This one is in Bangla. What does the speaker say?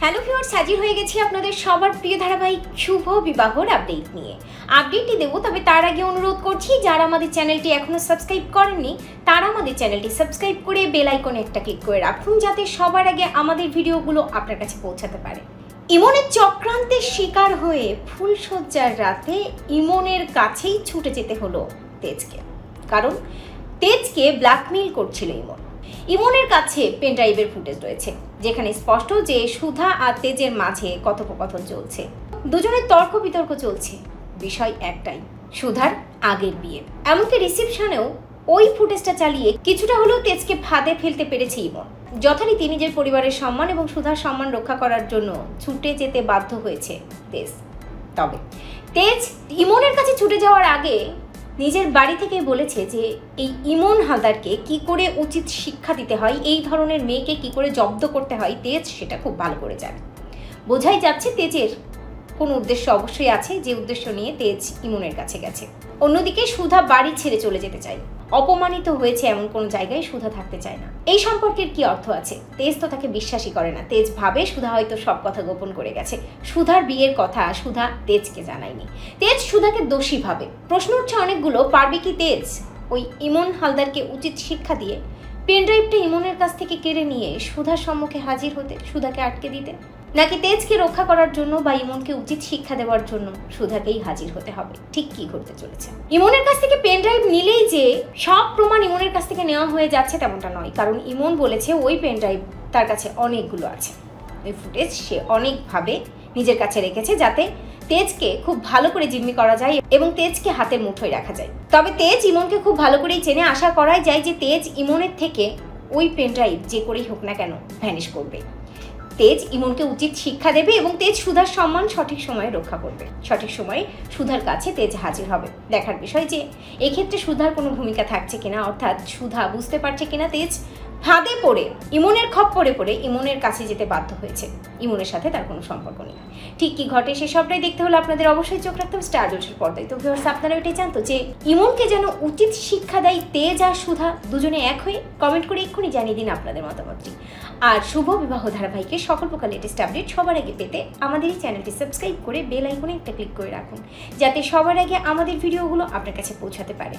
হ্যালো ভিউয়ার্স, হাজির হয়ে গেছি আপনাদের সবার প্রিয় ধারাবাহিক শুভ বিবাহর আপডেট নিয়ে। আপডেটটি দেবো, তবে তার আগে অনুরোধ করছি যারা আমাদের চ্যানেলটি এখনো সাবস্ক্রাইব করেননি তারা আমাদের চ্যানেলটি সাবস্ক্রাইব করে বেল আইকনে একটা ক্লিক করে রাখুন, যাতে সবার আগে আমাদের ভিডিওগুলো আপনার কাছে পৌঁছাতে পারে। ইমনের চক্রান্তের শিকার হয়ে ফুলশয্যার রাতে ইমনের কাছেই ছুটে যেতে হলো তেজকে, কারণ তেজকে ব্ল্যাকমেইল করছিল ইমন। ইমনের কাছে পেনড্রাইভের ফুটেজ রয়েছে, যেখানে স্পষ্ট যে সুধা আর তেজের মাঝে কথোপকথন চলছে। দুজনের তর্ক বিতর্ক চলছে, বিষয় একটাই, সুধার আগের বিয়ে। এমনকি রিসেপশনেও ওই ফুটেজটা চালিয়ে কিছুটা হলেও তেজকে ফাঁদে ফেলতে পেরেছে ইমন। যথারীতি নিজের পরিবারের সম্মান এবং সুধার সম্মান রক্ষা করার জন্য ছুটে যেতে বাধ্য হয়েছে তেজ। তবে তেজ ইমনের কাছে ছুটে যাওয়ার আগে নিজের বাড়ি থেকে বলেছে যে এই ইমন হালদারকে কি করে উচিত শিক্ষা দিতে হয়, এই ধরনের মেয়েকে কি করে জব্দ করতে হয়, তেজ সেটা খুব ভালো করে জানে। বোঝাই যাচ্ছে তেজের কোনো উদ্দেশ্য অবশ্যই আছে, যে উদ্দেশ্য নিয়ে তেজ ইমনের কাছে গেছে। অন্যদিকে সুধা বাড়ি ছেড়ে চলে যেতে চায়, অপমানিত হয়েছে এমন কোনো জায়গায় সুধা থাকতে চায় না। এই সম্পর্কের কি অর্থ আছে? তেজ তো তাকে বিশ্বাসই করে না। তেজ ভাবে সুধা হয়তো সব কথা গোপন করে গেছে। সুধার বিয়ের কথা সুধা তেজকে জানায়নি। তেজ সুধাকে দোষী ভাবে। প্রশ্ন উঠছে অনেকগুলো, পারবে কি তেজ ওই ইমন হালদারকে উচিত শিক্ষা দিয়ে পেনড্রাইভটা ইমনের কাছ থেকে কেড়ে নিয়ে সুধার সম্মুখে হাজির হতে, সুধাকে আটকে দিতে? নাকি তেজকে রক্ষা করার জন্য বা ইমনকে উচিত শিক্ষা দেওয়ার জন্য সুধাকেই হাজির হতে হবে? ঠিক কি ঘটতে চলেছে? ইমনের কাছ থেকে পেনড্রাইভ নিলেই যে সব প্রমাণ ইমনের কাছ থেকে নেওয়া হয়ে যাচ্ছে তেমনটা নয়, কারণ ইমন বলেছে ওই পেনড্রাইভ তার কাছে অনেকগুলো আছে। ওই ফুটেজ সে অনেকভাবে নিজের কাছে রেখেছে, যাতে তেজকে খুব ভালো করে জিম্মি করা যায় এবং তেজকে হাতের মুঠোয় রাখা যায়। তবে তেজ ইমনকে খুব ভালো করেই চেনে, আশা করাই যায় যে তেজ ইমনের থেকে ওই পেনড্রাইভ যে করেই হোক না কেন ভ্যানিশ করবে। তেজ ইমনকে উচিত শিক্ষা দেবে এবং তেজ সুধার সম্মান সঠিক সময়ে রক্ষা করবে। সঠিক সময়ে সুধার কাছে তেজ হাজির হবে। দেখার বিষয় যে এক্ষেত্রে সুধার কোনো ভূমিকা থাকছে কিনা, অর্থাৎ সুধা বুঝতে পারছে কিনা তেজ ফাঁদে পড়ে ইমনের খপ্পরে পড়ে ইমনের কাছে যেতে বাধ্য হয়েছে, ইমনের সাথে তার কোনো সম্পর্ক নেই। ঠিক কি ঘটে সেসবটাই দেখতে হলে আপনাদের অবশ্যই চোখ রাখতে হবে স্টার জলসার পর্দায়। তো ভিউয়ার্স, আপনারা এটাই জানতো যে ইমনকে যেন উচিত শিক্ষা দেয় তেজ আর সুধা দুজনে এক হয়ে? কমেন্ট করে এক্ষুনি জানিয়ে দিন আপনাদের মতামতটি। আর শুভ বিবাহ ধারাবাহিকের সকল প্রকার লেটেস্ট আপডেট সবার আগে পেতে আমাদের এই চ্যানেলটি সাবস্ক্রাইব করে বেল আইকনে একটা ক্লিক করে রাখুন, যাতে সবার আগে আমাদের ভিডিওগুলো আপনার কাছে পৌঁছাতে পারে।